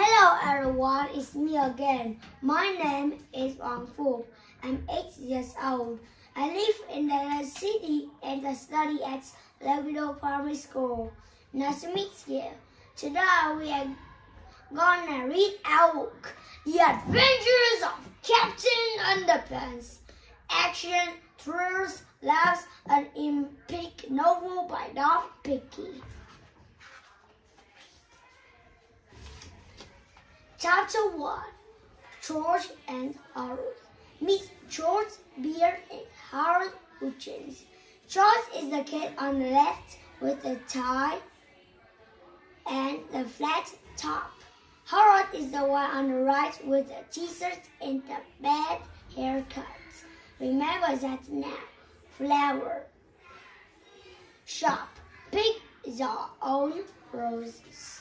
Hello everyone, it's me again. My name is Wang Fu. I'm 8 years old. I live in the city and I study at Levido Primary School. Nice to meet you. Today we are gonna read our book, The Adventures of Captain Underpants. Action, thrills, laughs, an epic novel by Dov Picky. Chapter 1. George and Harold. Meet George, Beard, and Harold Hutchins. George is the kid on the left with the tie and the flat top. Harold is the one on the right with the t-shirt and the bad haircut. Remember that now. Flower shop. Pick your own roses.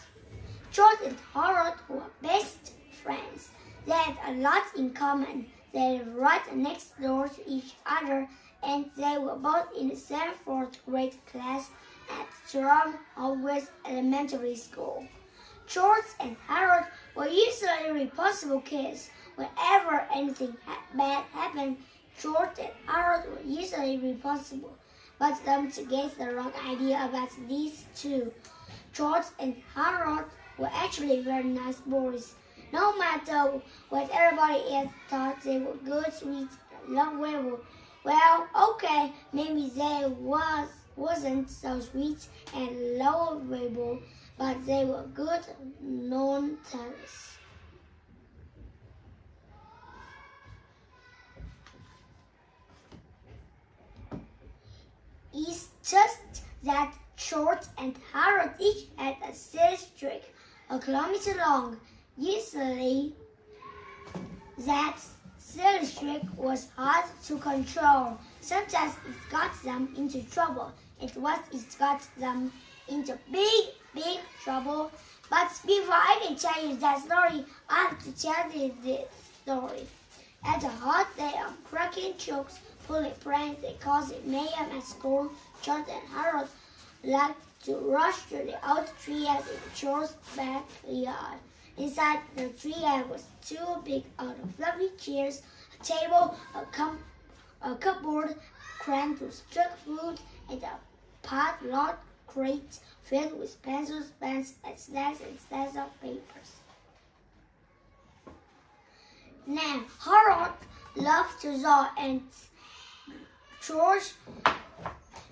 George and Harold were best friends. They had a lot in common. They lived right next door to each other, and they were both in the same fourth grade class at Jerome Hallways Elementary School. George and Harold were usually responsible kids. Whenever anything bad happened, George and Harold were usually responsible. But don't get the wrong idea about these two. George and Harold were actually very nice boys. No matter what everybody else thought, they were good, sweet, and lovable. Well, okay, maybe they wasn't so sweet and lovable, but they were good nonetheless. It's just that George and Harold each had a silly streak, a kilometer long. Usually, that silly streak was hard to control. Sometimes it got them into trouble. It got them into big trouble. But before I can tell you that story, I have to tell you this story. At a hot day of cracking jokes, pulling pranks, and causing mayhem at school, George and Harold liked to rush to the old treehouse in George's backyard. Inside the treehouse was two big fluffy chairs, a table, a cupboard crammed with junk food, and a padlocked crate filled with pencils, pens, and stacks of papers. Now, Harold loved to draw and George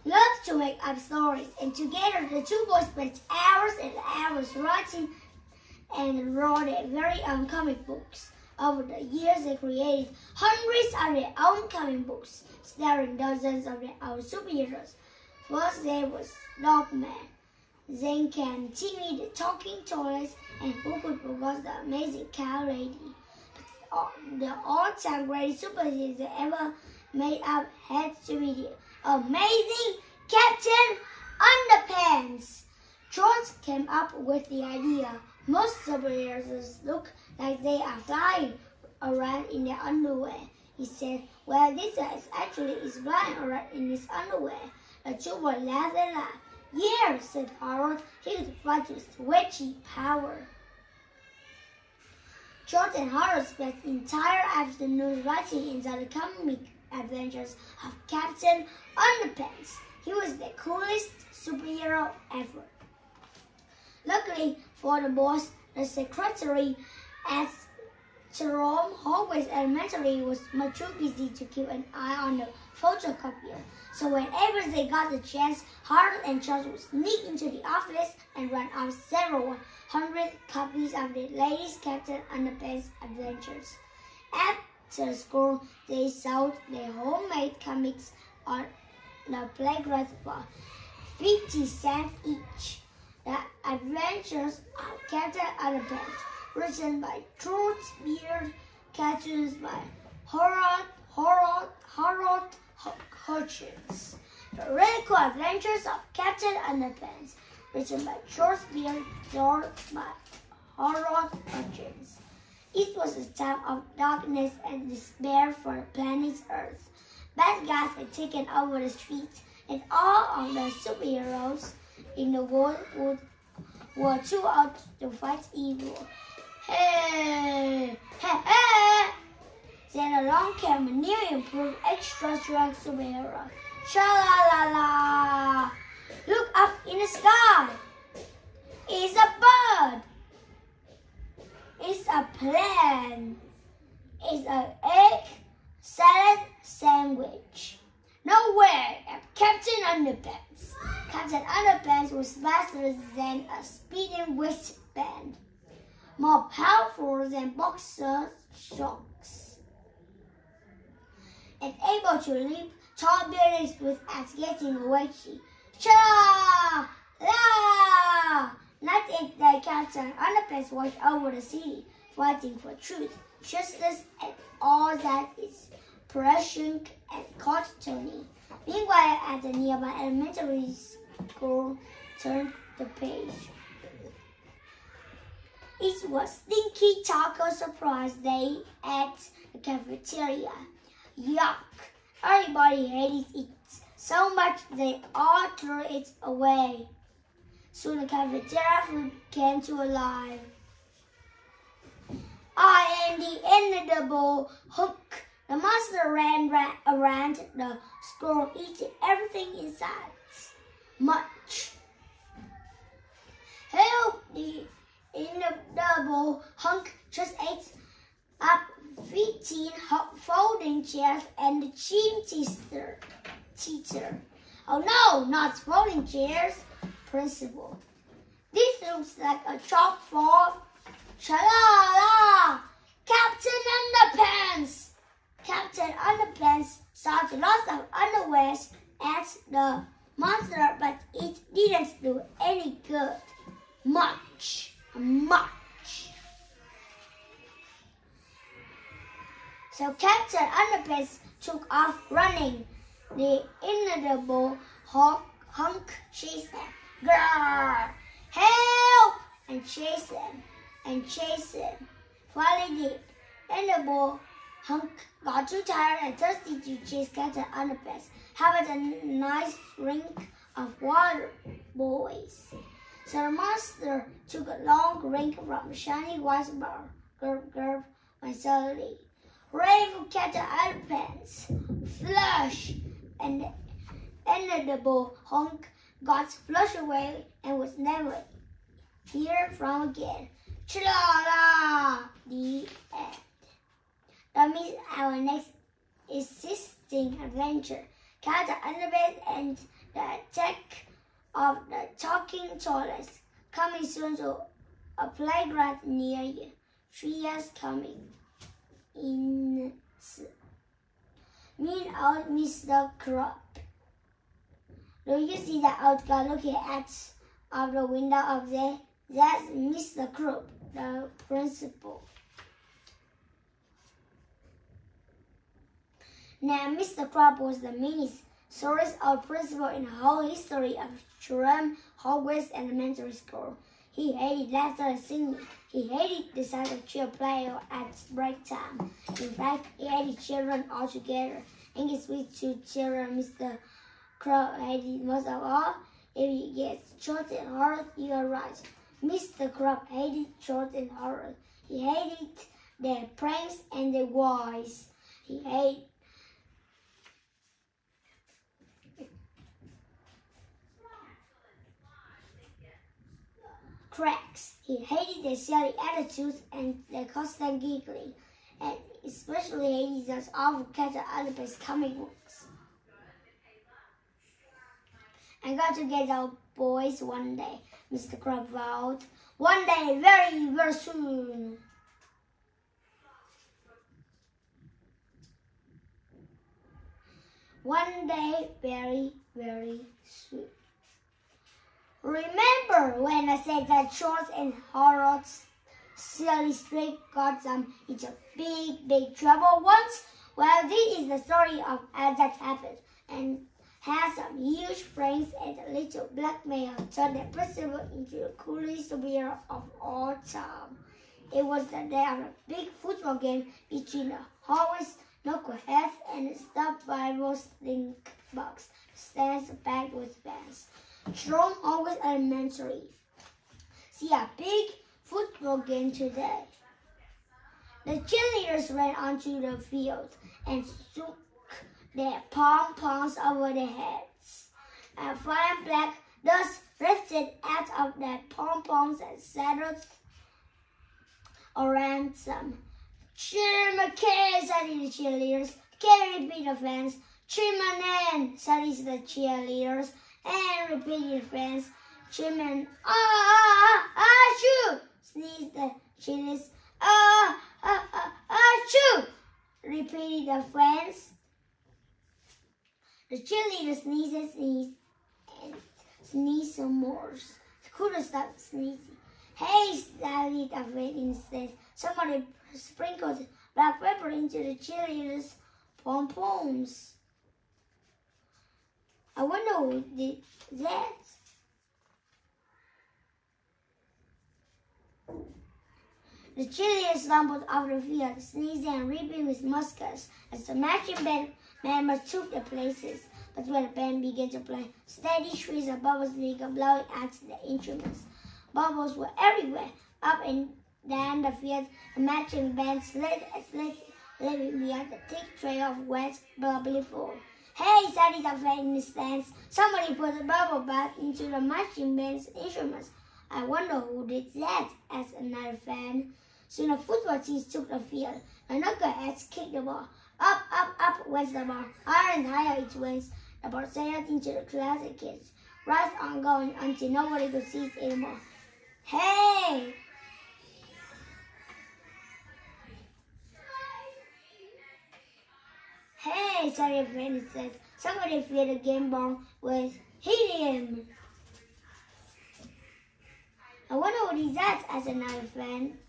loved to make up stories, and together the two boys spent hours and hours writing and wrote their very own comic books. Over the years, they created hundreds of their own comic books, starring dozens of their own superheroes. First, there was Dogman, then came Timmy the Talking Toilet, and who could forget the Amazing Cow Lady. But the all-time greatest superhero they ever made up had to be the Amazing Captain Underpants. George came up with the idea. Most superheroes look like they are flying around in their underwear. He said, well, this guy is flying around in his underwear. The two boys laughed and laughed. Yeah, said Harold, he could fly to sweaty power. George and Harold spent the entire afternoon writing into the comic adventures of Captain Underpants. He was the coolest superhero ever. Luckily for the boys, the secretary at Jerome Hallways Elementary was much too busy to keep an eye on the photocopier. So whenever they got the chance, Harold and George would sneak into the office and run off several hundred copies of the latest Captain Underpants adventures. After school, they sold their homemade comics on the playground for 50 cents each. The Adventures of Captain Underpants, written by George Beard, cartoons by Harold Hutchins. The Really Cool Adventures of Captain Underpants, written by George Beard, drawn by Harold Hutchins. It was a time of darkness and despair for the planet Earth. Bad guys had taken over the streets, and all of the superheroes in the world were too out to fight evil. Hey, hey, hey. Then along came a new improved extra strong superhero. Sha-la-la-la. Look up in the sky. It's a bird. It's a plane. It's an egg salad sandwich. No way, Captain Underpants. Captain Underpants was faster than a speeding wristband, more powerful than boxer shocks, and able to leap tall buildings without getting wetty. Cha! La! Night and day, Captain Underpants watched over the city, fighting for truth, justice, and all that is precious and cartoony. Meanwhile, at the nearby elementary school, turned the page. It was Stinky Taco Surprise Day at the cafeteria. Yuck! Everybody hated it so much they all threw it away. Soon the cafeteria food came to life. I am the inedible hook. The monster ran around the school, eating everything in sight. Much. Help! The inedible hunk just ate up 15 folding chairs and the teacher. Oh no, not folding chairs, principal. This looks like a shop for Sha-la-la! Captain Underpants! Captain Underpants started lots of underwears at the monster, but it didn't do any good. Much. So Captain Underpants took off running. The inedible hunk chased him. Grrr! Help! And chased him. Finally, the inedible hunk got too tired and thirsty to chase Captain Underpants. How about a nice drink of water, boys? So the monster took a long drink from a shiny white bar. Gurp, went slowly. Hooray for Captain Underpants! Flush! And the inedible hunk got flushed away and was never heard from again. Cha-la-la! The end. That means our next existing adventure, Captain Underpants and the attack of the talking toilets, coming soon to a playground near you. 3 years coming. In mean old Mr. Crop. Do you see that old guy looking out of the window up there? That's Mr. Crop, the principal. Now, Mr. Crop was the meanest, sorest old principal in the whole history of Shrem Hogwarts Elementary School. He hated laughter and singing. He hated the sight of children playing at break time. In fact, he hated children altogether. And his sweet two children, Mr. Crow hated most of all. If he gets short and hard, you are right. Mr. Crow hated short and hard. He hated their pranks and their wise. He hated cracks. He hated their silly attitudes and their constant giggling, and especially hated those awful Captain Underpants comic books. I got to get those boys one day, Mr. Crab vowed. One day, very, very soon. One day, very, very soon. Remember when I said that Shorts and Horrors silly streak got them into big trouble once? Well, this is the story of how that happened, and how some huge pranks and a little blackmail turned the principal into the coolest superhero of all time. It was the day of a big football game between the Hogwarts knuckleheads and the stuffed Bible stink box stands packed with fans. Strong Hogwarts Elementary. See a big football game today. The cheerleaders ran onto the field and shook their pom-poms over their heads. A fine black dust drifted out of their pom-poms and settled around them. "Cheer McKay," said the cheerleaders. "Can repeat the fans." "Cheerman," said the cheerleaders. And repeated the fans. "Cheerman, achoo," sneezed the cheerleaders. Achoo, repeated the fans. The cheerleaders sneezed and sneezed some more. They couldn't stop sneezing. "Hey," shouted a friend instead. "Somebody sprinkled black pepper into the cheerleaders' pom-poms." I wonder who did that. The cheerleaders stumbled off the field, sneezing and ripping with muskets as the marching band members took their places. But when the band began to play, steady streams of bubbles began blowing out the instruments. Bubbles were everywhere, up and down the field. The marching band slid and slid, leaving behind a thick trail of wet, bubbly foam. "Hey," shouted a friend in the stands. "Somebody put a bubble bath into the marching band's instruments." "I wonder who did that," asked another fan. Soon the football team took the field. The knuckleheads kicked the ball. Up, up, up went the ball. Higher and higher it went. The ball sailed into the clouds and kids. Right on going until nobody could see it anymore. "Hey!" "Hey," sorry, a friend says. "Somebody filled a game ball with helium." "I wonder what is that," asked another friend.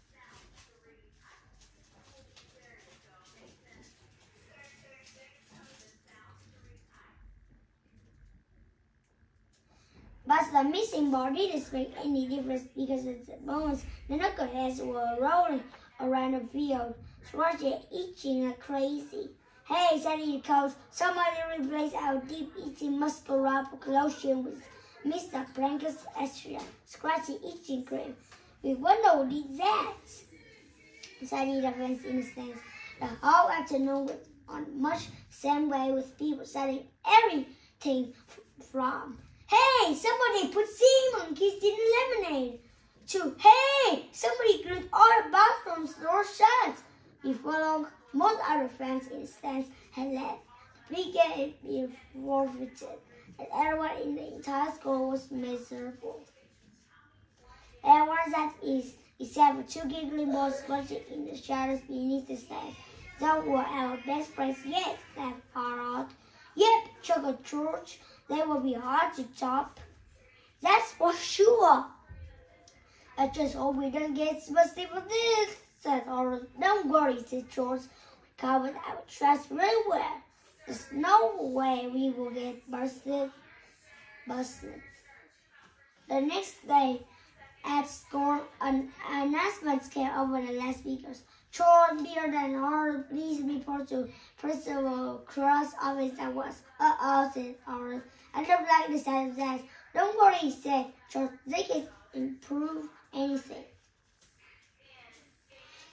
But the missing ball didn't make any difference because at the moment the knuckleheads were rolling around the field, scratching, itching like crazy. "Hey," said the coach, "somebody replace our deep-eating muscular lotion with Mr. Prank's extra scratchy itching cream." "We wonder who did that," said the fans in the stands. The whole afternoon went on much same way with people selling everything from "Hey, somebody put sea monkeys in the lemonade," to "Hey, somebody glued all the bathroom doors shut." Before long, most other fans in the stands had left. The big game had been forfeited, and everyone in the entire school was miserable. Everyone sat except for two giggling boys watching in the shadows beneath the stands. "Those were our best friends yet," laughed Harold. "Yep," chuckled George. "They will be hard to top." "That's for sure." "I just hope we don't get busted for this," said Harold. "Don't worry," said George. "We covered our tracks very well. There's no way we will get busted. The next day at school, an announcement came over the loudspeakers. "George, Beard, and Harold, please report to Principal Cross' office at once." "Uh-oh," said Harold. "I don't like the sound of that." "Don't worry," said George. "They can improve anything."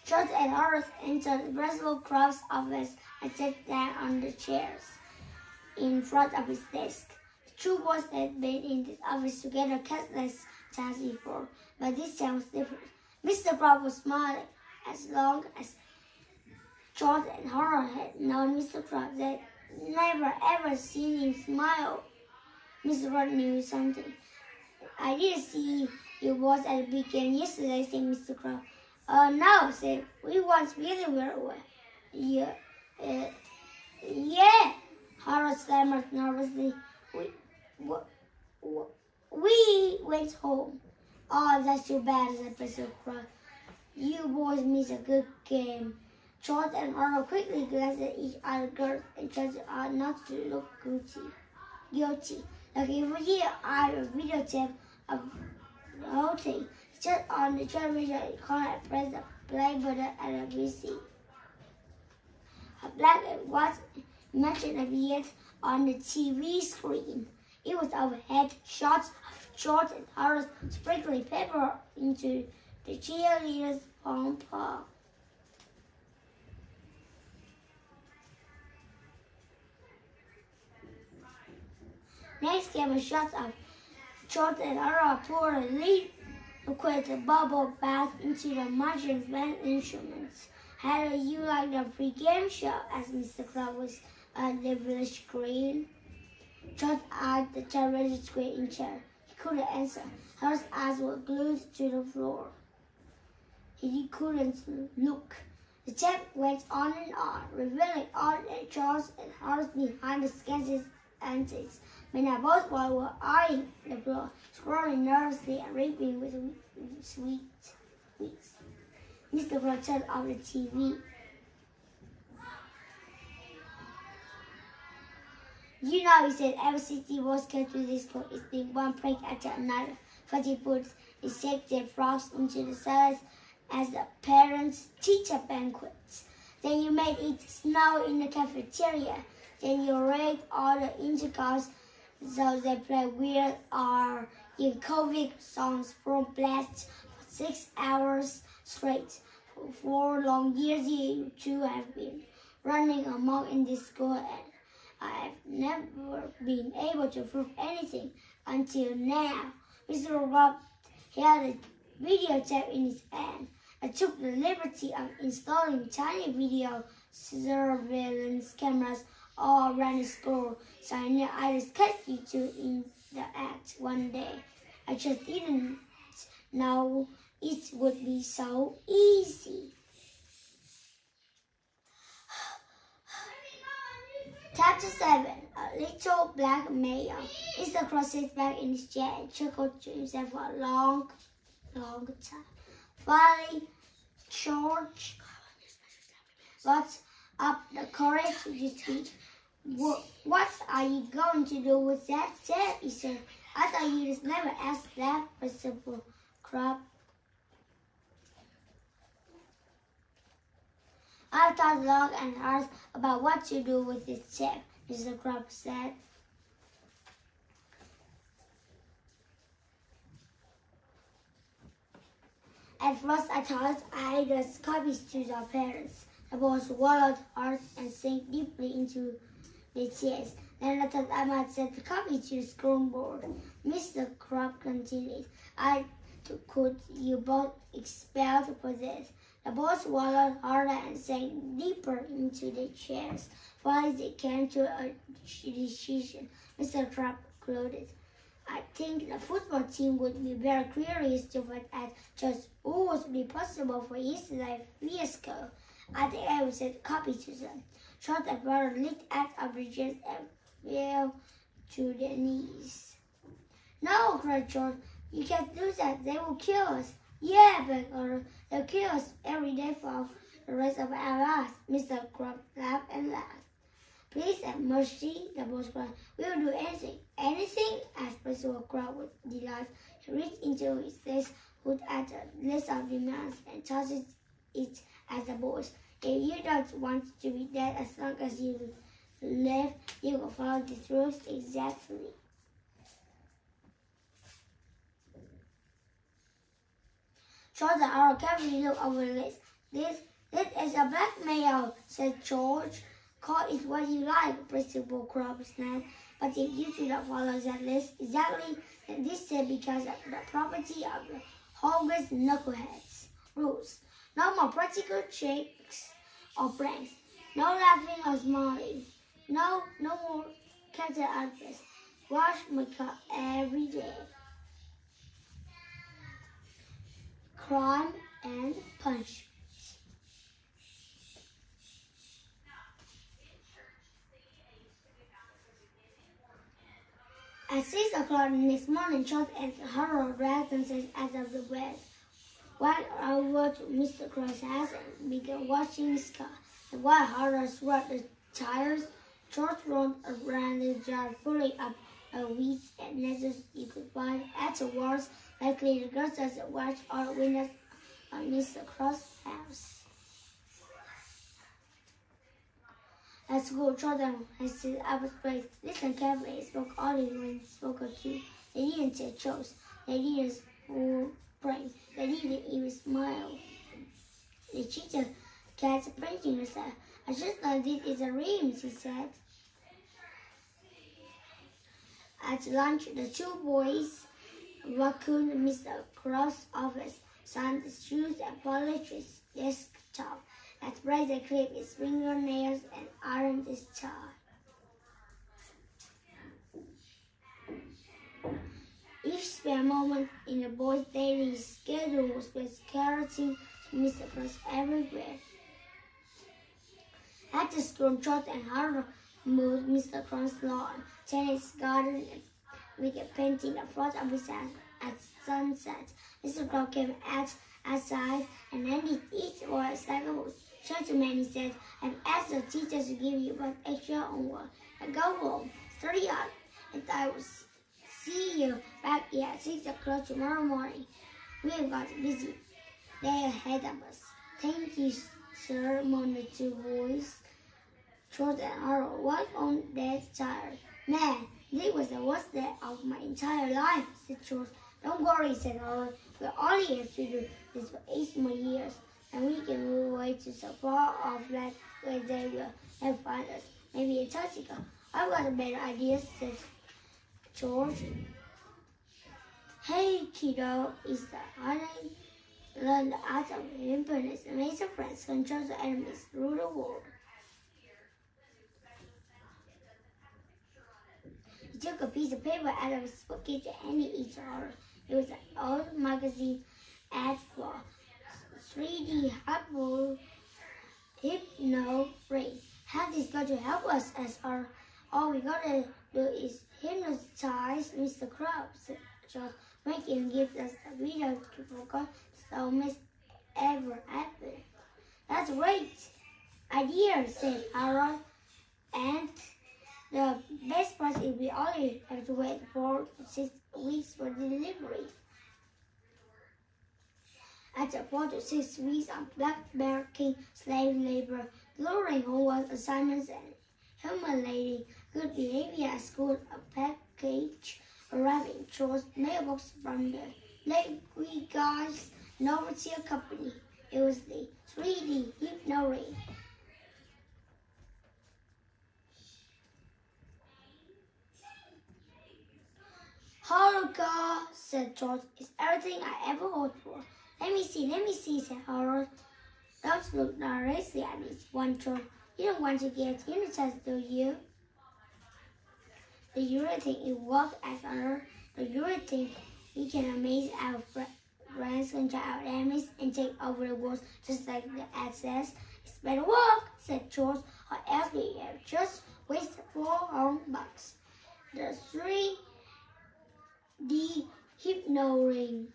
George and Harold entered the Principal Cross' office and sat down on the chairs in front of his desk. The two boys had been in this office together countless times before, but this time was different. Mr. Cross was smiling. As long as George and Harold had known Mr. Cross, they had never ever seen him smile. Mr. Cross knew something. "I didn't see you boys at the big game yesterday," said Mr. Cross. "No," said "we watched really well." Yeah, yeah, Harold stammered nervously. We went home." "Oh, that's too bad," said Mr. Cross. "You boys missed a good game." George and Harold quickly glanced at each other and tried not to look guilty. Looking for you, I videotaped of the whole thing. Just on the television icon, I pressed the play button and we see a black and white image appeared on the TV screen. It was overhead shots of George and Harold sprinkling pepper into The cheerleaders pump up. Next came a shot of George and Ara poured a liquid bubble bath into the marching band instruments. How do you like the pre-game show? Asked Mr. Crab was at the village green. George eyed the television screen in chair. He couldn't answer. His eyes were glued to the floor. He couldn't look. The tape went on and on, revealing all the George and Horace behind the sketches antics. When I both boys were eyeing the floor, scrolling nervously and reaping with sweet weeks. Mr. Crow turned off the TV. You know, he said, ever since the boys came to this school, it's been one prank after another. First he put his sexy frogs into the salads as the parents-teacher banquets. Then you made it snow in the cafeteria. Then you rigged all the intercars so they play weird or Yankovic songs from blast for 6 hours straight. For 4 long years you two have been running amok in this school, and I have never been able to prove anything until now. Mr. Rob held a videotape in his hand. I took the liberty of installing tiny video surveillance cameras all around the school, so I knew I'd catch you two in the act one day. I just didn't know it would be so easy. Chapter 7. A Little Black Male. Mr. Crow sits back in his chair and chuckled to himself for a long time. Finally, George got up the courage to speak. What are you going to do with that tape? He said. I thought you just never asked that, Principal Crab. I thought long and hard about what to do with this tape, Mr. Crab said. At first I thought I'd just copies to their parents. The boys swallowed hard and sank deeply into their chairs. Then I thought I might send the copy to the school board. Mr. Crab continued. Could you both expelled for this? The boys swallowed harder and sank deeper into their chairs. Finally they came to a decision. Mr. Crab concluded. I think the football team would be very curious to find out just who was responsible for yesterday's fiasco. I think I would send a copy to them. Shot and brother leaped out of the chairs and fell to their knees. No, cried George. You can't do that. They will kill us. Yeah, but they'll kill us every day for the rest of our lives. Mr. Crab laughed and laughed. Please have mercy, the boss cried. We will do anything. Anything? Asked Principal Crab with delight. He reached into his desk, put out a list of demands, and tossed it at the boys. If you don't want to be dead as long as you live, you will follow these rules exactly. George and Arrow carefully looked over the list. This is a blackmail, said George. Call it what you like, Principal Crab snapped. But if you do not follow that list exactly, then this is because of the property of the Hogan's knuckleheads. Rules. No more practical tricks or pranks. No laughing or smiling. No more character outbursts. Wash my car every day. Crime and punishment. At 6 o'clock the next morning, George and Harold dragged themselves out of the bed, walked over to Mr. Crow's house and began washing his car. And while Harold swept the tires, George rolled around the yard, pulling up weeds and nettles you could find. Afterwards, likely the girls just watched all the windows on Mr. Crow's house. At school, Jordan had stood up straight. Listen carefully. He spoke only when spoken to. They didn't say chose. They didn't brain. They didn't even smile. The teacher kept pinching herself. I just know this is a dream, she said. At lunch, the two boys vacuumed Mr. Crab's office, sand his shoes, and polished his desktop. At break, they clipped his fingernails and ironed his tie. Each spare moment in the boy's daily schedule was skeleton to Mr. Crabs everywhere. At the school, George and Harold moved Mr. Crab's lawn, tennis garden, and began painting the front of his house at sunset. Mr. Crab came outside and handed each boy a sack of books. Gentlemen, he said, I've asked the teachers to give you one extra homework. Now go home, study hard, and I will see you back here at 6 o'clock tomorrow morning. We've got a busy day ahead of us. Thank you, sir, moaned the two boys. George and Harold walked on their tired. Man, this was the worst day of my entire life, said George. Don't worry, said Harold. We only have to do this for 8 more years, and we can move away to so far off that where they will never find us. Maybe Antarctica. I've got a better idea, said George. Hey, kiddo, is the honey. Learn the art of independence and make some friends, control the enemies through the world. He took a piece of paper out of his pocket and handed it to her. It was an old magazine ad for 3D Hypno Brain. How this going to help us? Asked her. All we gotta do is hypnotize Mr. Crab, said George. Make him give us a video to forget so much ever happened. That's a great idea, said Harold. And the best part is we only have to wait 4 to 6 weeks for the delivery. After 4 to 6 weeks of black-bear-king slave labor, luring homework assignments, and humiliating good behavior at school, a package arrived in George's mailbox from the Lake Guys Novelty Company. It was the 3D Hypno Ring. Hello, God, said George. It's everything I ever hoped for. Let me see, said Harold. Dogs looked directly at his one George. You don't want to get hypnotized, do you? Do you really think it works as her? Do you really think we can amaze our friends, control our enemies, and take over the world just like the ad says? It's better work, said George, or else we have just wasted $400. The 3D Hypno Ring.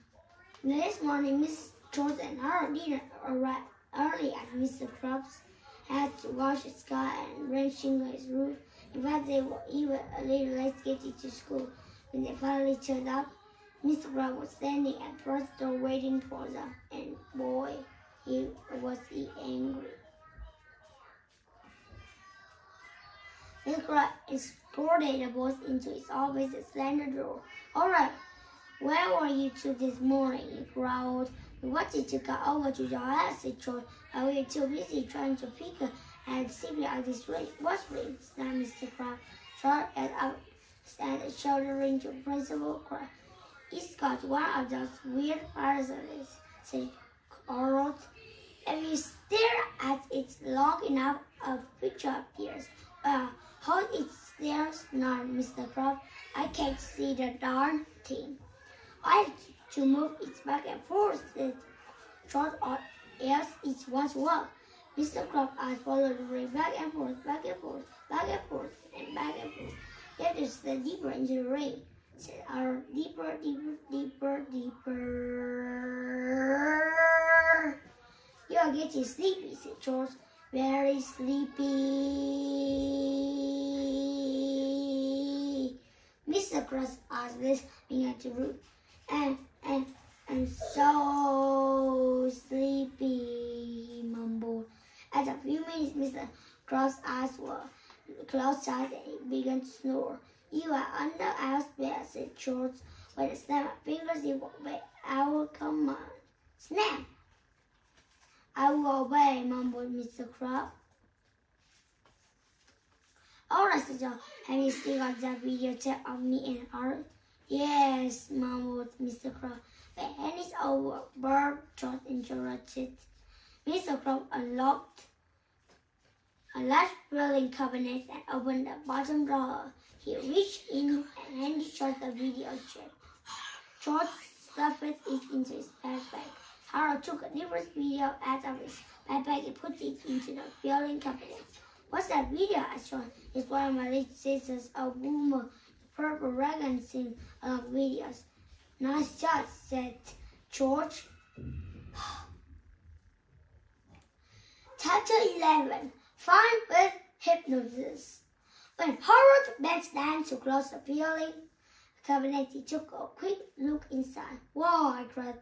The next morning, Miss George and Harold didn't arrive early at Mr. Crab's. Had to wash his car and shingle his roof. In fact, they were even a little late getting to school. When they finally turned up, Mr. Crab was standing at the front door waiting for them, and boy, was he angry. Mr. Crab escorted the boys into his office and slammed the door. All right, where were you two this morning? He growled. We wanted to go over to your house, said George, but we were too busy trying to pick and see out this ring. What ring? Snapped Mr. Crab. George and shouldering to Principal Crab. It's got one of those weird parasites, said Harold. If you stare at it long enough, a picture appears. Hold it there, snarled Mr. Crab. I can't see the darn thing. I have to move it back and forth, said George, or else it won't work. Mr. Crab eyes followed the ring back and forth, back and forth, back and forth, and back and forth. You have to step deeper into the ring, said our deeper, deeper, deeper, deeper. You are getting sleepy, said George. Very sleepy. Mr. Crab's eyes began to root. And so sleepy, he mumbled. After a few minutes, Mr. Crab's eyes were closed tight and he began to snore. You are under our spell, said George. When I snap my fingers, he will obey our command. Snap! I will obey, mumbled Mr. Crab. Alright, Sister, have you still got that videotape of me and Harold? Yes, mumbled Mr. Crab. The hand is over, bird, George interrupted. Mr. Crab unlocked a large building cabinet and opened the bottom drawer. He reached in and handed George the video tape. George stuffed it into his backpack. Harold took a different video out of his backpack and put it into the building cabinet. What's that video? asked George. It's one of my little sisters, a woman, purple dragon sing videos. Nice shot, said George. Chapter 11. Fun with Hypnosis. When Harold bent down to close the building cabinet, he took a quick look inside. Whoa, I cried.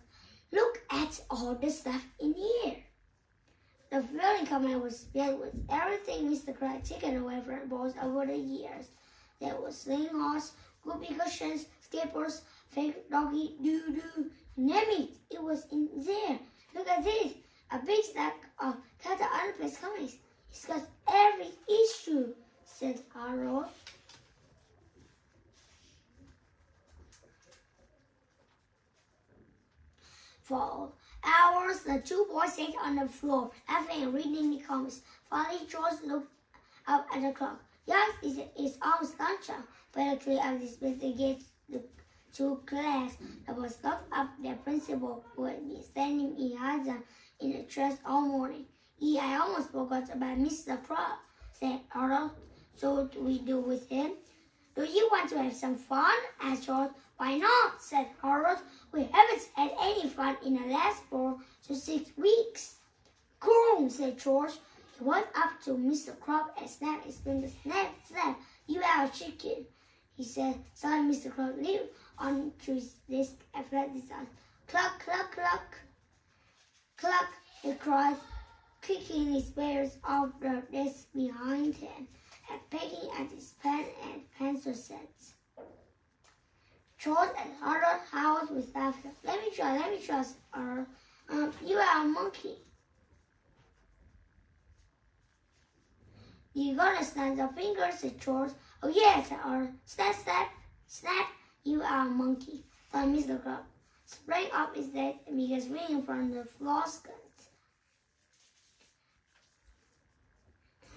Look at all the stuff in here. The building cabinet was filled with everything Mr. Crab had taken away from the boys over the years. There were slingshorns, whoopee cushions, skippers, fake doggy doo-doo. Name it, it was in there. Look at this, a big stack of cat underpants comics. It's got every issue, said Harold. For hours, the two boys sat on the floor, laughing and reading the comics. Finally, George looked up at the clock. Yes, it's almost lunchtime. Better clear up this place to get to class. The boys locked up their principal, who had been standing behind them in the trash all morning. I almost forgot about Mr. Crab, said Harold. So what do we do with him? Do you want to have some fun? asked George. Why not? said Harold. We haven't had any fun in the last 4 to 6 weeks. Cool, said George. He went up to Mr. Crab and snapped his fingers. Snap, snap, you are a chicken, he said. Suddenly Mr. Crab leaped onto his desk and flapped his arms. Cluck, cluck, cluck. Cluck, he cried, kicking his fingers off the desk behind him and pecking at his pen and pencil sets. George and Harold howled with laughter. Let me try, said Harold. You are a monkey. You gonna snap your fingers, said George. Oh yes, said Harold. Snap, snap, snap, you are a monkey, thought Mr. Crab. Sprang up his desk and began swinging from the floor skirt.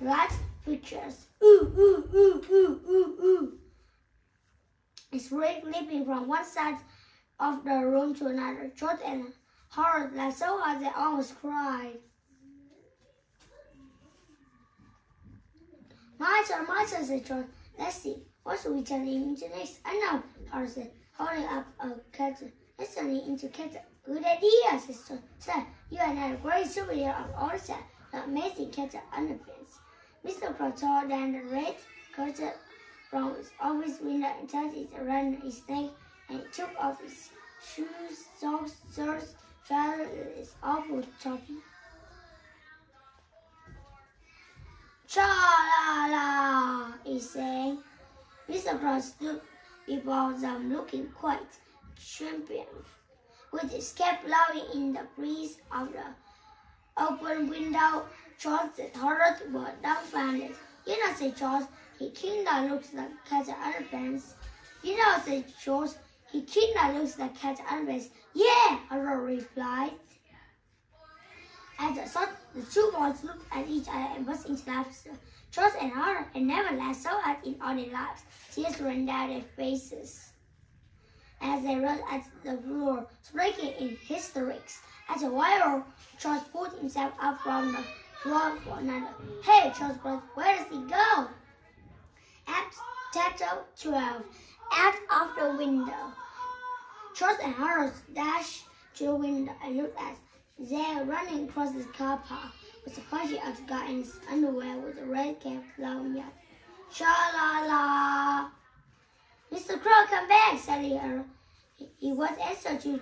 Large pictures. Ooh, ooh, ooh, ooh, ooh, ooh. His rig leaping from one side of the room to another. George and Harold laughed so hard they almost cried. My turn, said George. Let's see. What should we turn him into next? I know, Harold said, holding up a cat. Let's turn him into cat. Good idea, said George. Sir, you are now a great superhero of all time. The amazing cat underpants. Mr. Crab tore down the red curtain from his office window and tied it around his neck, and he took off his shoes, socks, shirts, trousers, and his awful toppy. Cha-la-la, he sang. Mr. Crab stood before them looking quite champion, with his cap blowing in the breeze of the open window. George and Harold were dumbfounded. You know, said George, he kinda looks like cat underpants. You know, said George, he kinda looks like cat underpants. Yeah, Harold replied. At the thought, the two boys looked at each other and burst into laughter. George and Harold had never laughed so hard in all their lives. Tears ran down their faces as they rolled at the floor, breaking in hysterics. At a while, George pulled himself up from the floor for another. Hey, George cried, where does he go? Chapter 12. Out of the window. George and Harold dashed to the window and looked at them running across the car park with a punchy out guy in his underwear with a red cap blowing out. Sha-la-la. Mr. Crow, come back, said Harold. He was answer to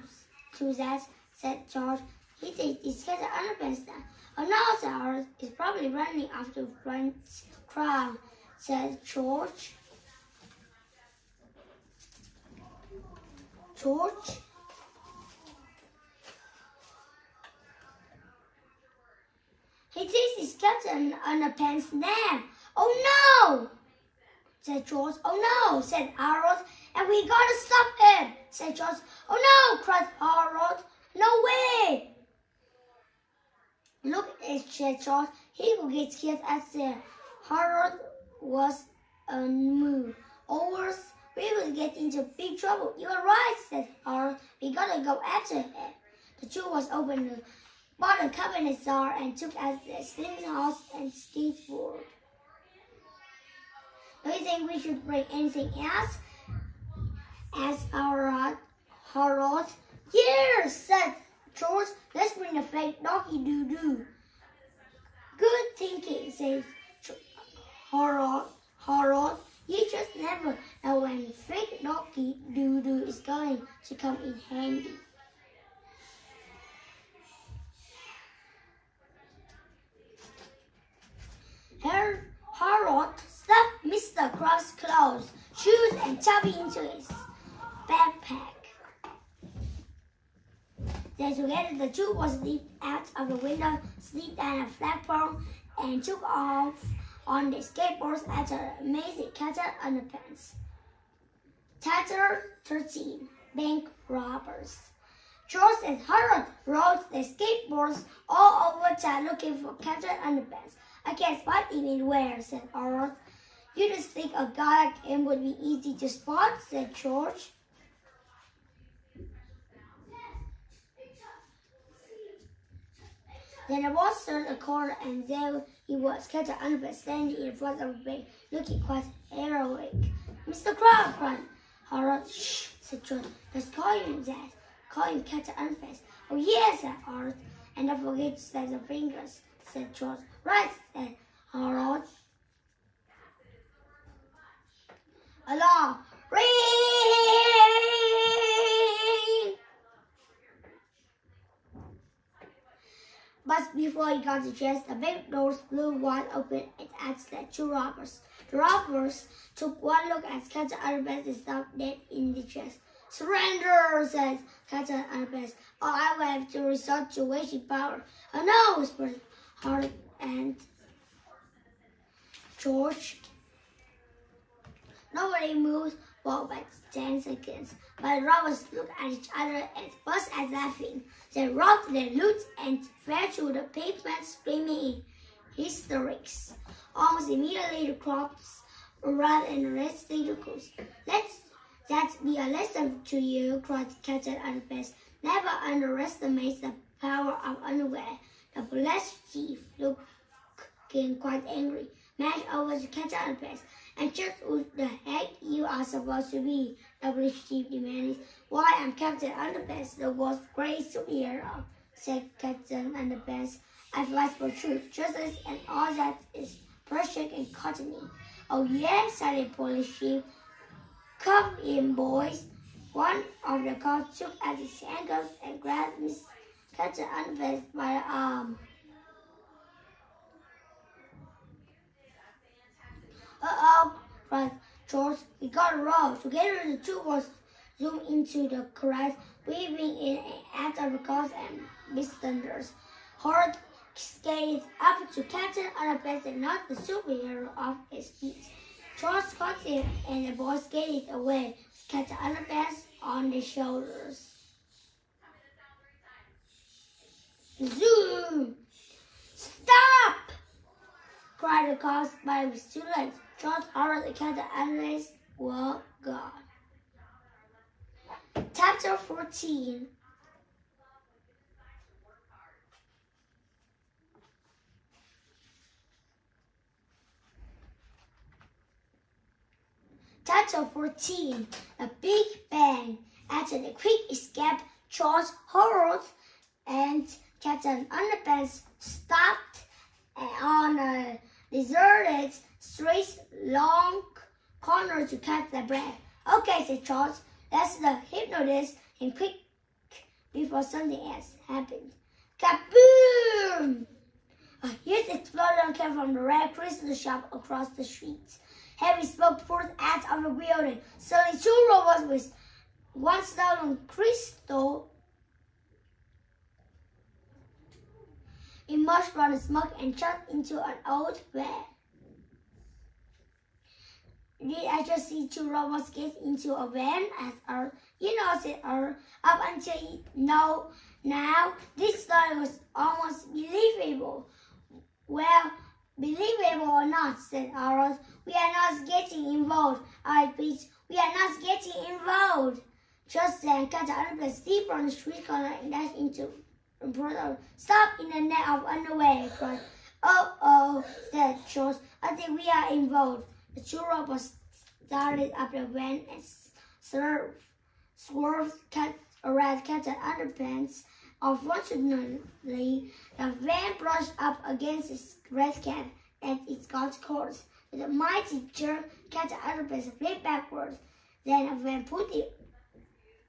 that, said George. He thinks he's got the underpants now. Oh no, said Harold. He's probably running after Prince Crow, said George. George. He thinks he's Captain Underpants now. Oh no, said George. Oh no, said Harold. And we gotta stop him, said George. Oh no, cried Harold. No way. Look, said George. He will get killed as the Harold was unmoved. Or worse, we will get into big trouble. You are right, said Harold. We gotta go after him. The two was opened the bottom cabinet door and took out the sling horse and skateboard. Do you think we should bring anything else? Asked Harold. Yes, said George. Let's bring a fake doggy doo-doo. Good thinking, said Harold. You just never know when fake doggy doo-doo is going to come in handy. Harold stuffed Mr. Crab's clothes, shoes, and chubby into his backpack. Then together the two boys leaped out of the window, slid down a flagpole, and took off on their skateboards at an amazing Captain Underpants. Chapter 13, Bank Robbers. George and Harold rode their skateboards all over town looking for Captain Underpants. I can't spot him anywhere, said Harold. You just think a guy like him would be easy to spot, said George. Then the boss turned a corner and there he was, Captain Underpants, standing in front of the bank, looking quite heroic. Mr. Crab, cried Harold. Shh, said George. Let's call him that. Call him Captain Underpants. Oh yes, said Harold. And don't forget to snap the fingers, said George. Right, said Harold. Alarm! Ring! But before he got the chance, the big doors flew wide open and asked the two robbers. The robbers took one look at Captain Underpants and stopped dead in the chest. Surrender, said Captain Underpants, or I will have to resort to wasting power. Oh no, whispered Harold and George. Nobody moved for about 10 seconds, but the robbers looked at each other and burst out laughing. They robbed their loot and fell to the pavement screaming in hysterics. Almost immediately the cops arrived and arrested the crooks. Let that be a lesson to you, cried Captain Underpants. Never underestimate the power of underwear. The police chief looking quite angry, marched over to Captain Underpants. And just who the heck you are supposed to be, the police chief demanded. Why, I'm Captain Underpants, the world's great superhero, said Captain Underpants. I fight for truth, justice, and all that is precious and cottony. Oh yeah, said the police chief. Come in, boys. One of the cops took at his handcuffs and grabbed Miss Captain Underpants by the arm. Uh-oh, cried George. We gotta roll. Together the two boys zoomed into the crowd, weaving in and out of the cars and bystanders. Harold skated up to Captain Underpants and knocked the superhero off his feet. George caught him and the boy skated away, Captain Underpants on their shoulders. Zoom! Stop! Cried the cops, but it was too late. George, Harold, and Captain Underpants were gone. Chapter 14. Chapter 14. A Big Bang. After the quick escape, George, Harold, and Captain Underpants stopped on a deserted street, long corner to catch their breath. Okay, said George. Let's the hypnotist him quick before something else happened. Kaboom! A huge explosion came from the red crystal shop across the street. Heavy smoke poured out of the building. Suddenly, two robots one stolen crystal emerged from the smoke and shot into an old van. Did I just see two robots get into a van? Asked Earth. Said Earth. Up until now, this story was almost believable. Well, believable or not, said Earth. We are not getting involved. I repeat, we are not getting involved. Just then, Cat Underpants deep on the street corner and dashed into the brother. Stop in the net of underwear, he cried. Oh, said George. I think we are involved. The two robots started up the van and swerved around Cat Underpants. Unfortunately, the van brushed up against the red cat and it got caught. With a mighty jerk, Cat Underpants flipped backwards. Then the van put it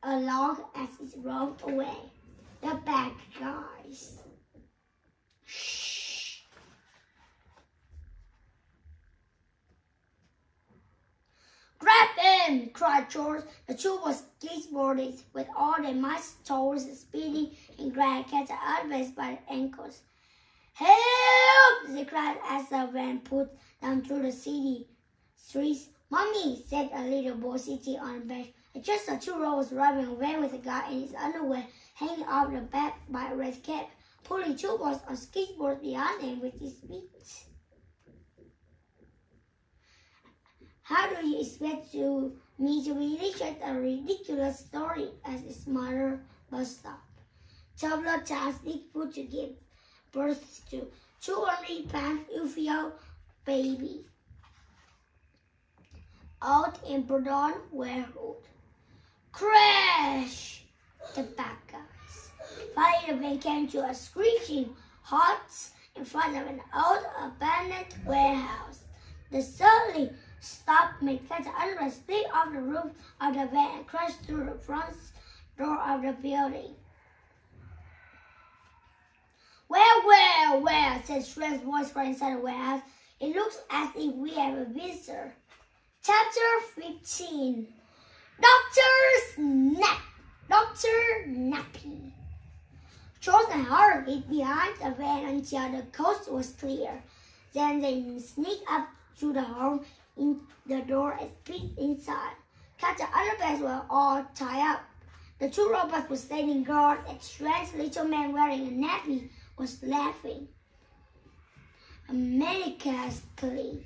along as it rolled away. The bad guys. Shh. Grab him! Cried George. The two was skateboarding with all their might towards the speeding and grabbed Cat Underpants by the ankles. Help! They cried as the van put them through the city streets. Mommy, said a little boy sitting on a bench. I just saw two robots driving away with a guy in his underwear hanging off the back by a red cap, pulling two boys on skateboards behind him with his feet. How do you expect me to believe such a ridiculous story? Asked his mother, bust up. Toddler times Bigfoot to give birth to 200-pound UFO baby. Out in Bordon warehouse. Crash! The bad guys. Finally, the van came to a screeching halt in front of an old abandoned warehouse. The suddenly stop made Cat Underpants split off the roof of the van and crashed through the front door of the building. Well, said Shrek's voice from inside the warehouse. It looks as if we have a visitor. Chapter 15. Dr. Nappy. George and Harold hid behind the van until the coast was clear. Then they sneaked up to the home in the door and peeked inside. Cat Underpants were all tied up. The two robots were standing guard, and Shrek's little man wearing a nappy was laughing maniacally.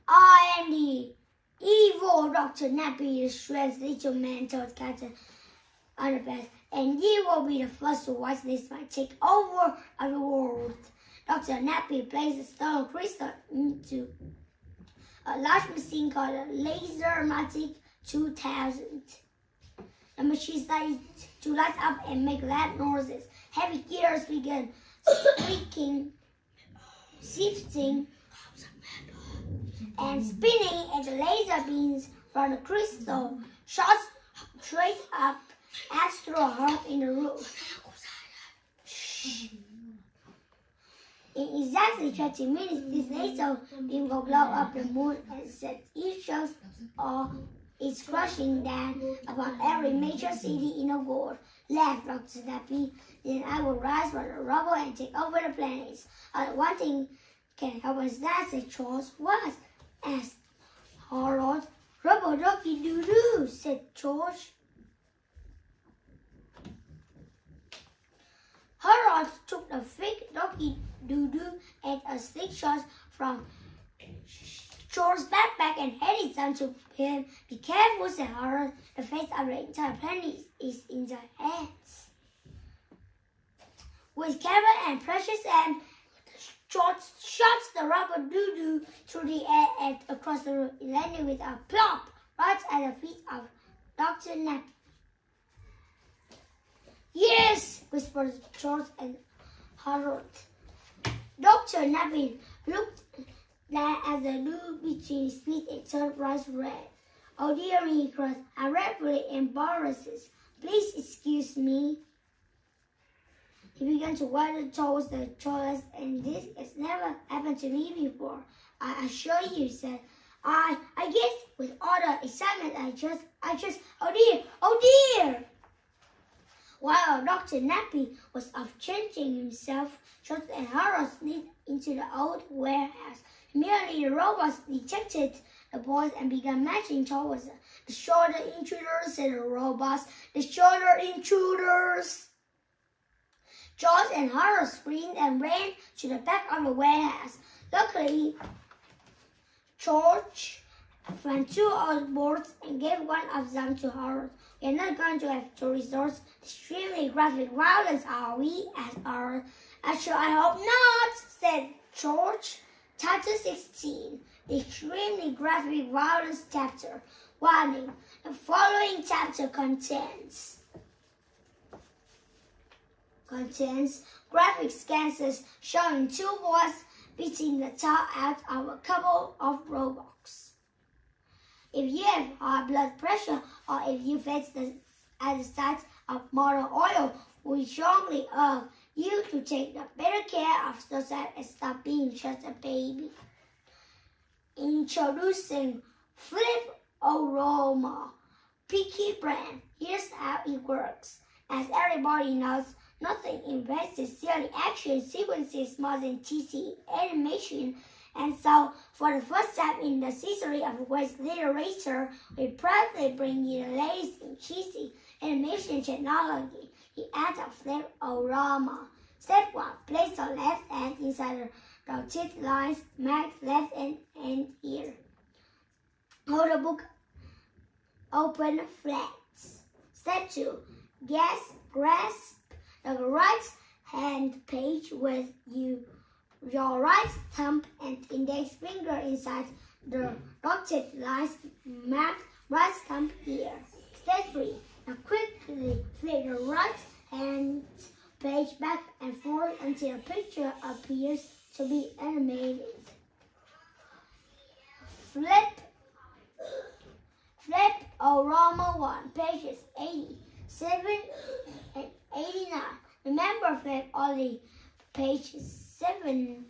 I am the evil Dr. Nappy, Shrek's little man told Cat Underpants, and you will be the first to watch this fight take over of the world. Dr. Nappy placed a stolen crystal into a large machine called a Lasermatic 2000. The machine started to light up and make loud noises. Heavy gears began squeaking, shifting, and spinning, and the laser beams from the crystal shot straight up as through a hole in the roof. In exactly 30 minutes, this laser beam will blow up the moon and set issues or it's crushing down upon every major city in the world. Laughed Dr. Nappy. Then I will rise from the rubble and take over the planets. One thing can help us that, said Charles. What? Asked Harold. Rubble-ducky-doo-doo, said George. Harold took the fake ducky-doo-doo and a slingshot from George's backpack and handed them to him. Be careful, said Harold. The fate of the entire planet is in their hands. With Kevin and Precious and George shot the rubber doo-doo through the air and across the room, landing with a plop right at the feet of Dr. Nappy. Yes, whispered George and Harold. Dr. Nappy looked down at the doo between his feet and turned bright red. Oh dear, he cried. I'm dreadfully embarrassed. Please excuse me. He began to waddle towards the toilets, and this has never happened to me before. I assure you, said I guess with all the excitement, oh dear. While Dr. Nappy was off changing himself, George and Harold sneaked into the old warehouse. Immediately, the robots detected the boys and began marching towards them. "The shoulder intruders," said the robots. "The shoulder intruders." George and Harold screamed and ran to the back of the warehouse. Luckily, George found two old boards and gave one of them to Harold. "We're not going to have to resort to extremely graphic violence, are we?" asked Harold. "Actually, I hope not," said George. Chapter 16, the extremely graphic violence chapter. Warning, the following chapter contains graphic scans showing two boys beating the tar out of a couple of robots. If you have high blood pressure or if you face at the sight of motor oil, we strongly urge you to take the better care of yourself and stop being just a baby. Introducing Flip-O-Rama Picky brand. Here's how it works. As everybody knows, nothing invests silly action sequences more than TC animation, and so for the first time in the history of West Literature, we proudly bring you the latest in cheesy animation technology, the art of Flip-O-Rama. Step 1. Place the left hand inside the dotted lines marked left and here. Hold the book open flat. Step 2. Grasp the right hand page with your right thumb and index finger inside the dotted lines marked right thumb here. Step 3. Now quickly flip the right hand page back and forth until the picture appears to be animated. Flip-O-Rama 1, pages 87 and 89. Remember, flip only page 87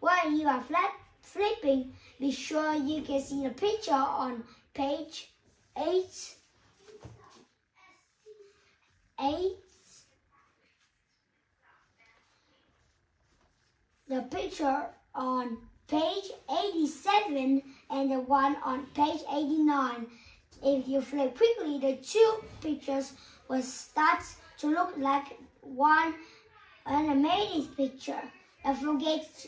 while you are flipping. Be sure you can see the picture on page 8. The picture on page 87 and the one on page 89. If you flip quickly, the two pictures will start to look like one animated picture. Don't forget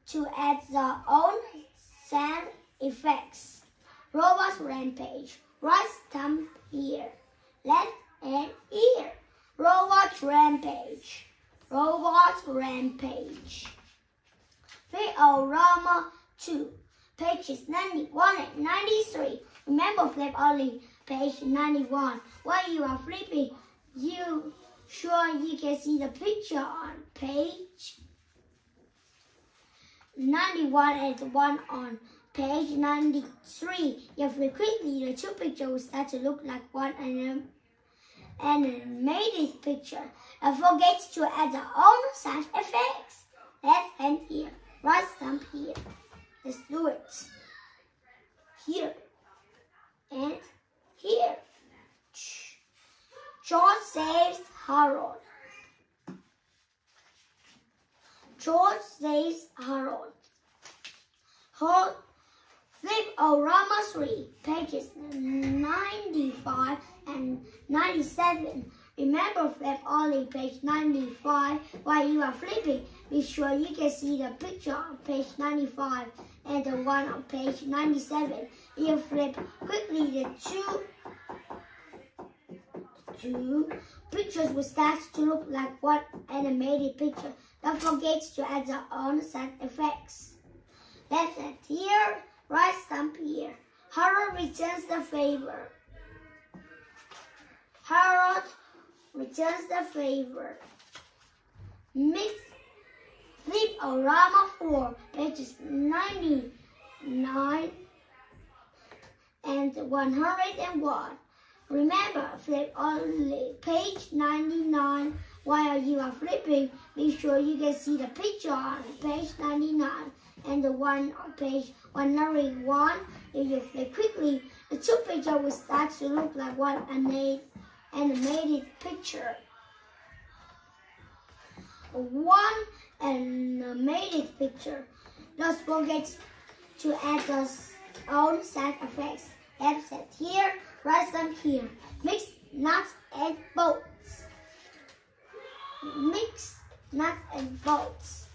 to add the own sound effects. Robots Rampage. Right thumb here. Left and here. Robots Rampage. Robots Rampage. Flip-O-Rama 2, pages 91 and 93. Remember, flip only page 91. While you are flipping, you can see the picture on page 91 and the one on page 93. If you flip quickly, the two pictures will start to look like one animated picture. Don't forget to add the own sound effects. Left hand here, right thumb here. Let's do it. Here and here. George saves Harold. George saves Harold. Flip-O-Rama 3, pages 95 and 97. Remember, flip only page 95 while you are flipping. Be sure you can see the picture on page 95 and the one on page 97. If you flip quickly, the two pictures will start to look like one animated picture. Don't forget to add your own sound effects. Left hand here, right thumb here. Harold returns the favor. Harold returns the favor. Mix Flip-O-Rama 4, pages 99 and 101. Remember, flip only page 99 while you are flipping. Be sure you can see the picture on page 99. and the one on page 101. If you flip quickly, the two pictures will start to look like one animated picture. One animated picture. Don't forget to add those own sound effects. Add set here, write them here. Mix nuts and bolts. Mix nuts and bolts.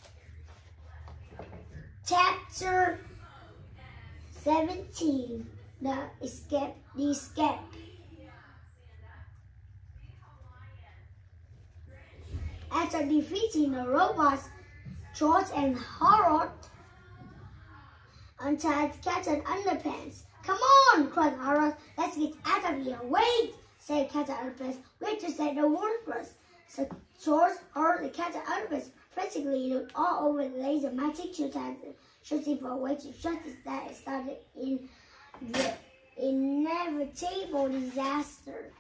Chapter 17. The escape. After defeating the robots, George and Harold untied Captain Underpants. "Come on!" cried Harold. "Let's get out of here." "Wait!" said Captain Underpants. "We have to say the word first." So George, Harold, and Captain Underpants frantically looked all over the laser magic 2000, searching for a way to shut this down and started in the inevitable disaster.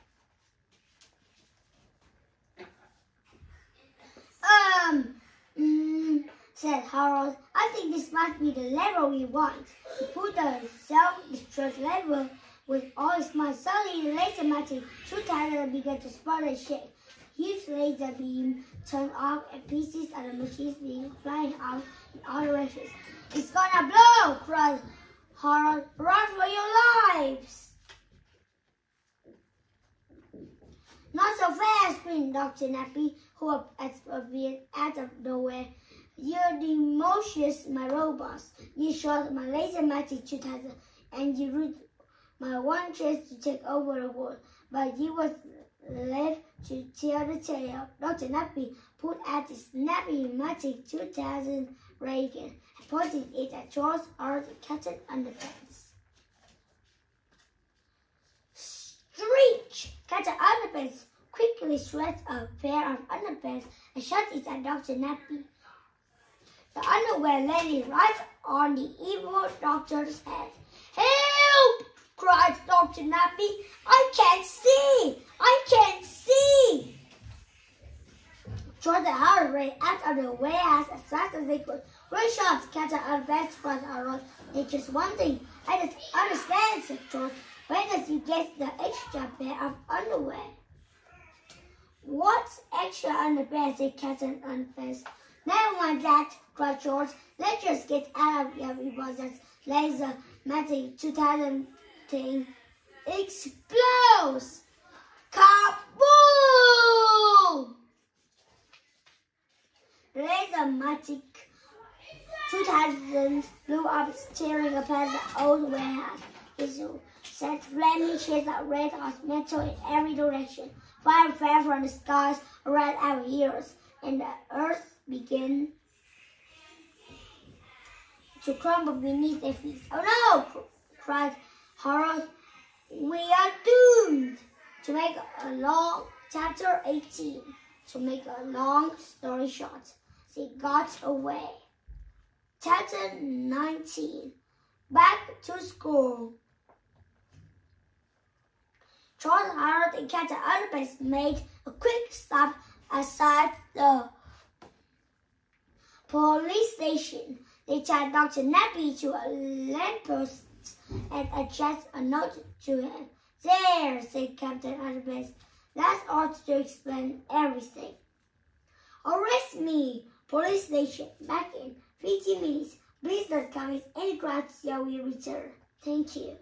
Said Harold. "I think this must be the level we want." He put the self-destruct level with all his might. Suddenly, the laser magic 2000 began to sputter and shake. Huge laser beam turned off and pieces of the machines began flying out in all directions. "It's gonna blow!" cried Harold. "Run for your lives!" "Not so fast!" screamed Dr. Nappy, who appeared out of nowhere. "You demolished my robots. You shot my laser magic 2000, and you ruined my one chance to take over the world. But you was left to tell the tale." Dr. Nappy pulled out the snappy magic 2000 ray gun and pointed it at George, Harold, and Captain Underpants. Screech! Captain Underpants quickly stretched a pair of underpants and shot it at Dr. Nappy. The underwear landed right on the evil doctor's head. "Help!" cried Dr. Nappy. "I can't see! I can't see!" George and Harold ran out of the warehouse as fast as they could. "Great shots, Captain Underpants," cried Harold. "It's just one thing I don't understand," said George. "Where does you get the extra pair of underwear?" "What's extra underpants?" said Captain Underpants. "Never mind that," cried George. "Let's just get out of here before that laser magic 2000 thing explodes." Kaboom! The laser magic 2000 blew up, tearing apart the old warehouse. It sent flaming shades of red hot metal in every direction. Fire fell from the skies around our heroes, and the earth began to crumble beneath their feet. "Oh no!" cried Harold. "We are doomed!" Chapter 18. To make a long story short, they got away. Chapter 19. Back to school. George, Harold, and Captain Underpants made a quick stop outside the police station. They tied Dr. Nappy to a lamppost and addressed a note to him. "There," said Captain Underpants. "That's ought to explain everything." "Arrest me!" Police station. Back in 15 minutes. Please don't commit any crimes till we return. Thank you.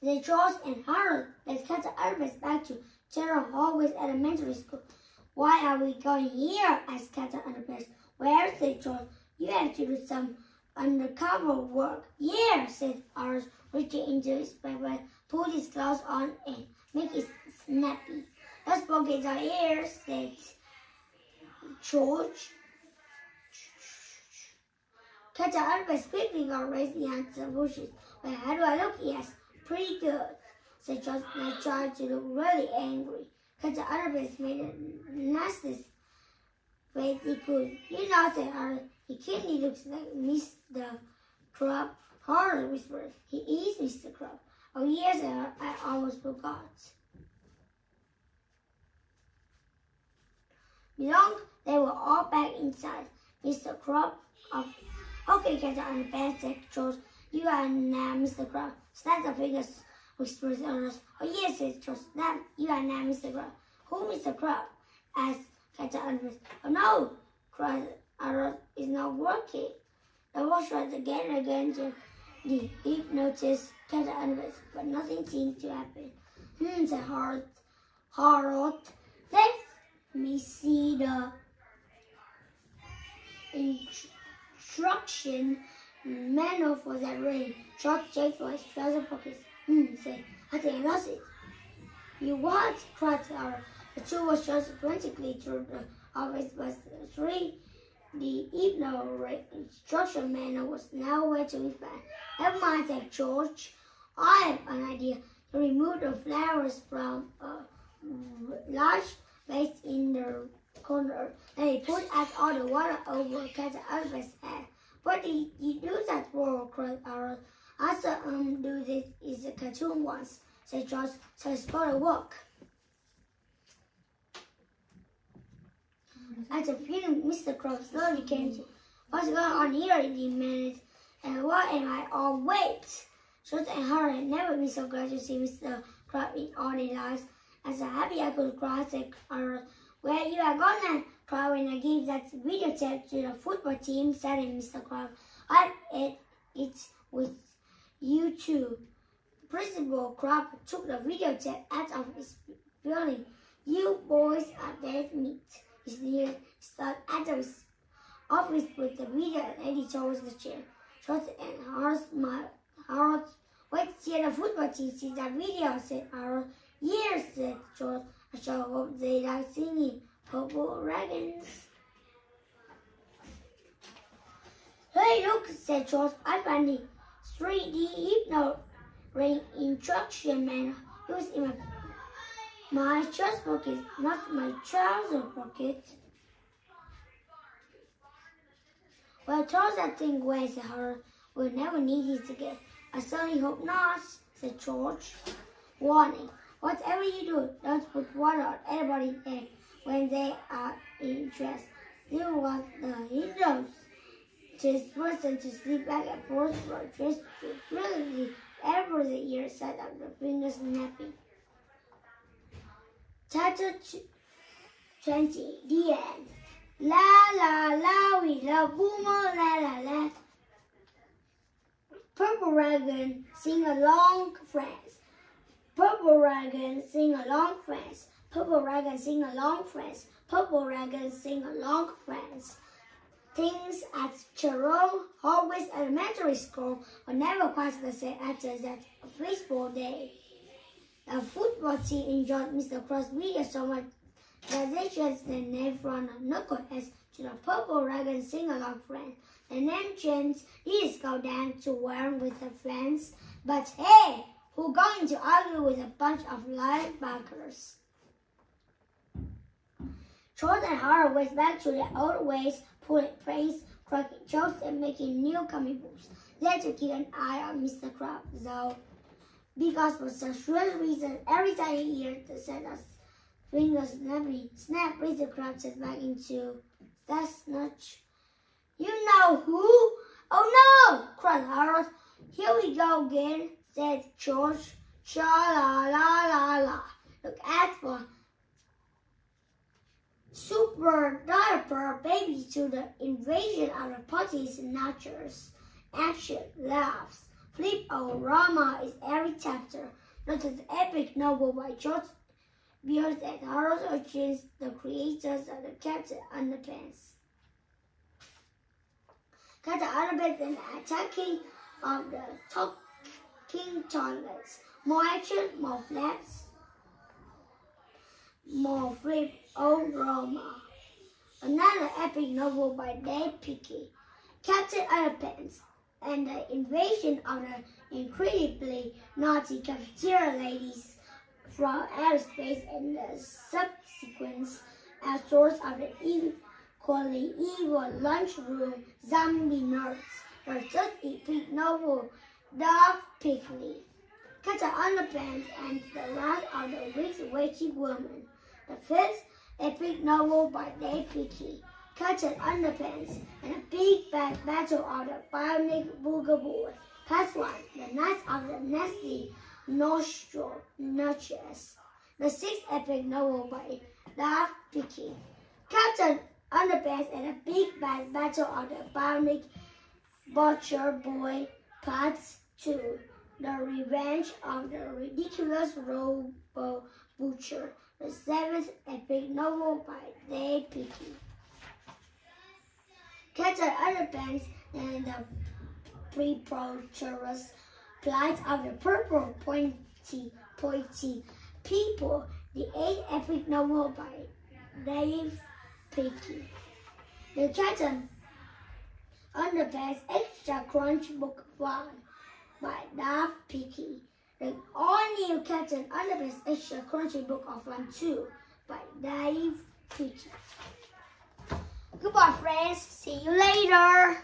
Then George and Harold led Captain Underpants back to Terra Hallways Elementary School. "Why are we going here?" asked Captain Underpants. "Well," said George, "you have to do some undercover work." "Yeah," said Harold, reaching into his backpack, pulled his clothes on, and make it snappy. "Those pockets are here," said George. Captain Underpants quickly got raised behind the bushes. "Well, how do I look?" he asked. "Pretty good," said George, and tried to look really angry. Captain Underpants made the nicest face he could. "You know," said Harold, "he kidney looks like Mr. Crab." Harold whispered, "He is Mr. Crab." "Oh yes, I almost forgot." belong. They were all back inside. Mr. Crab of okay, Captain Underpants said George. You are now Mr. Crab. Snap the fingers, whispered Ernest. Oh yes, said George. Snap, you are now Mr. Crab. Who Mr. Crab? Asked Captain Underpants. Oh no, cried Ernest. It's not working. The voice tried again and again to the hypnotist Captain Underpants, but nothing seemed to happen. Said Harold. Let me see the instruction manual for that ring. George checked for his trouser pockets. Said, I think I lost it. You what? Cried Harold. The two was just frantically through the office, but the instruction manual was nowhere to be found. Never mind, said George. I have an idea. He removed the flowers from a large vase in the corner. Then he put out all the water over Captain Underpants' head. What did you do that for? Cried Harold. I saw do this is a cartoon once, said George, so it's gotta work. At the film, Mr. Crab slowly came to. What's going on here? He demanded. And why am I all wet? George and Harold had never been so glad to see Mr. Crab in all their lives. I'm so happy I could cry, said Harold. Well, you are gonna cry when I give that videotape to the football team, said Mr. Crab. I ate it with you too. Principal Crab took the videotape out of his building. You boys are dead meat. He sneered. He stood at his office with the video and headed towards the chair. George and Harold smiled. Harold, wait to see the football team see that video, said Harold. Yes, said George. I shall hope they like singing Purple Dragons. Hey, look, said George. I found the 3D hypno ring instruction manual. It was in my chest pocket, not my trouser pocket. Well, toss that thing away, said Harold. We'll never need it again. I certainly hope not, said George. Warning. Whatever you do, don't put water on anybody's head when they are in dress. You want the hypnotist person to sleep back and forth for just really every year, said Dr. Fingers napping. Chapter 20, the end. La la la, we love Boomer, la la la. Purple Dragon, sing along, friends. Purple Dragon, sing along, friends. Purple Dragon, sing along, friends. Purple Dragon, sing along, friends. Things at Jerome Hallways Elementary School were never quite the same after that baseball day. The football team enjoyed Mr. Crab's video so much that they changed their name from the Knuckleheads to the Purple Dragon Sing-Along Friends. The name change did go down to warm with the friends, but hey, who's going to argue with a bunch of linebackers? George and Harold went back to their old ways, pulling pranks, cracking jokes, and making new comic books. They had to keep an eye on Mr. Crab, though, because for such real reason, every time he heard the sound of fingers snapping, snap, Mr. Crab sets back into that snatch. You know who? Oh no! Cried Harold. Here we go again, said George. Cha-la-la-la-la. Look out for super diaper baby to the invasion of the potty's natures. Action, laughs, flip-o-rama is every chapter. Not an epic novel by George Beers and Harold Urchins, the creators of the Captain Underpants. Captain Underpants and the attacking of the talking toilets. More action, more flaps, more flip-o-rama. Another epic novel by Dave Pickey. Captain Underpants and the invasion of the incredibly naughty cafeteria ladies from outer space and the subsequent source of the equally evil lunchroom zombie nerds. The third epic novel, Dove Pickley. Captain Underpants and the Wrath of the Rich Witchy Woman. The fifth epic novel by Dave Pickey. Captain Underpants and a Big Bad Battle of the Bionic Booger Boy. Part 1. The Night of the Nasty Notches. The sixth epic novel by Dave Pickey. Captain Underpants and a Big Bad Battle of the Bionic Butcher Boy. Part 2. The Revenge of the Ridiculous Robo Butcher. The seventh epic novel by Dave Pickey. Captain Underpants and the Preposterous Plight of the Purple Pointy People. The eighth epic novel by Dave Pickey. The Captain Underpants Extra Crunch Book 1 by Dave Pickey. The all-new Captain Underpants Extra Crunchy Book of Fun 2 by Dave Pickey. Goodbye, friends. See you later.